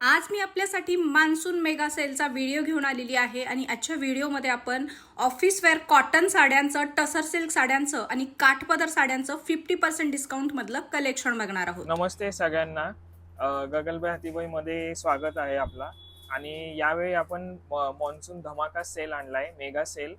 आज मी आपल्यासाठी monsoon mega सेलचा video घेऊन आलेली आहे आणि आजच्या व्हिडिओमध्ये आपण ऑफिस वेअर कॉटन साड्यांचं, टसर सिल्क साड्यांचं आणि काठपदर साड्यांचं 50% डिस्काउंट मधलं कलेक्शन बघणार आहोत। नमस्ते सगळ्यांना। गगलबाई हातीबाई मध्ये स्वागत आहे आपला। आणि यावेळी आपण मॉन्सून धमाका सेल आणलाय, मेगा सेल।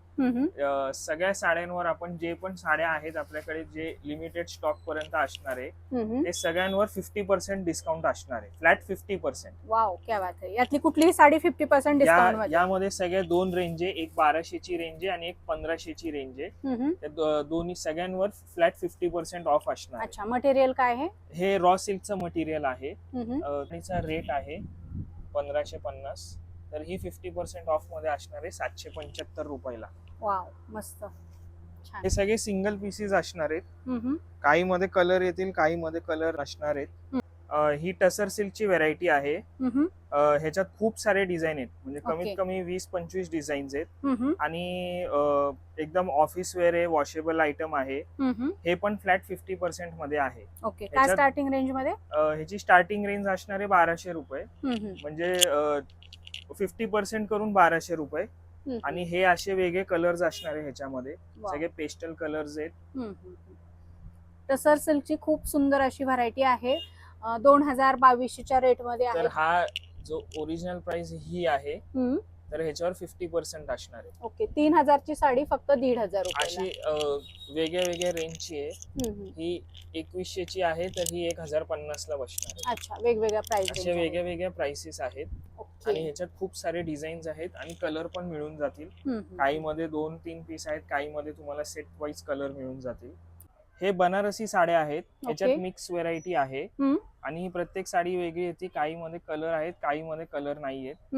सगळ्या साड्यांवर आपण जे पण साड्या आहेत आपल्याकडे जे लिमिटेड स्टॉक पर्यंत असणार आहे ते सगळ्यांवर 50% डिस्काउंट असणार आहे, फ्लॅट 50%। वाव, क्या बात है। यातली कुठलीही साडी 50% डिस्काउंट मध्ये? यामध्ये सगळ्या दोन रेंज आहे, एक 1200 ची रेंज आहे आणि एक 1500 ची रेंज आहे। त्या दोन्ही सगळ्यांवर फ्लॅट 50% ऑफ असणार। अच्छा, मटेरियल काय आहे? हे रॉ सिल्कचं मटेरियल आहे। त्याचा रेट आहे 1550, तर ही 50% ऑफ मध्ये असणार आहे 775 रुपयाला। वाव, मस्त, छान। हे सगळे सिंगल पीसेस असणार आहेत, काही मध्ये कलर येतील, काही मध्ये कलर असणार आहेत। ही टसर सिल्कची व्हरायटी आहे। ह्याच्यात खूप सारे डिझाईन आहेत, म्हणजे कमीत कमी 20-25 डिझाईन्स आहेत आणि एकदम ऑफिस वेअर आहे, वॉशेबल आयटम आहे। हे पण फ्लॅट 50% मध्ये आहे। ओके, काय स्टार्टिंग रेंज मध्ये? ह्याची स्टार्टिंग रेंज असणार आहे 1200 रुपये, म्हणजे 50% करून 1200 रुपये। आणि हे असे वेगळे कलर्स असणार आहे ह्याच्यामध्ये, सगळे पेस्टल कलर्स आहेत। टसर सिल्कची खूप सुंदर अशी व्हरायटी आहे, 2022 च्या रेट मध्ये आहे। तर हा जो ओरिजिनल प्राइस ही आहे, तर ह्याच्यावर 50% असणार आहे। ओके, 3000 ची साडी फक्त 1500 अशी वेगळ्या वेगळ्या रेंजची आहे। ही 2100 ची आहे, तर ही 1050 ला बसणार आहे। अच्छा, वेगवेगळ्या प्राइस, अशा वेगळ्या वेगळ्या प्राइसेस आहेत आणि ह्याच्यात खूप सारे डिझाईन्स आहेत आणि कलर पण मिळून जातील। काही मध्ये 2-3 पीस आहेत, काही मध्ये तुम्हाला सेट वाईज कलर मिळून जातील। हे बनारसी साड्या आहेत, ह्याच्यात मिक्स व्हरायटी आहे आणि प्रत्येक साडी वेगळी येते, काही मध्ये कलर आहेत, काही मध्ये कलर नाही आहेत।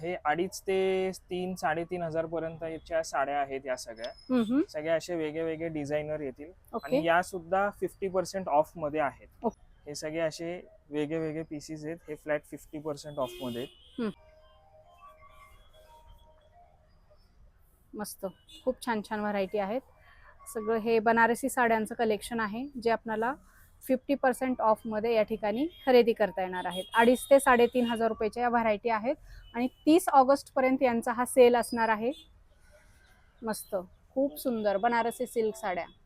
हे 2.5 ते 3-3.5 हजार पर्यंतच्या साड्या आहेत। या सगळ्या असे वेगळे वेगळे डिझायनर येतील आणि या सुद्धा 50% ऑफ मध्ये आहेत। हे सगळे असे वेगळे वेगळे पीसेस आहेत, हे फ्लॅट 50% ऑफ मध्ये आहेत। मस्त, खूप छान छान व्हरायटी आहेत। सगळं हे बनारसी साड्यांचं कलेक्शन आहे, जे आपल्याला 50% ऑफ मध्ये या ठिकाणी खरेदी करता येणार आहेत। 2.5 ते 3.5 हजार रुपयाच्या या व्हरायटी आहेत आणि 30 ऑगस्ट पर्यंत यांचा हा सेल असणार आहे। मस्त, खूप सुंदर बनारसी सिल्क साड्या।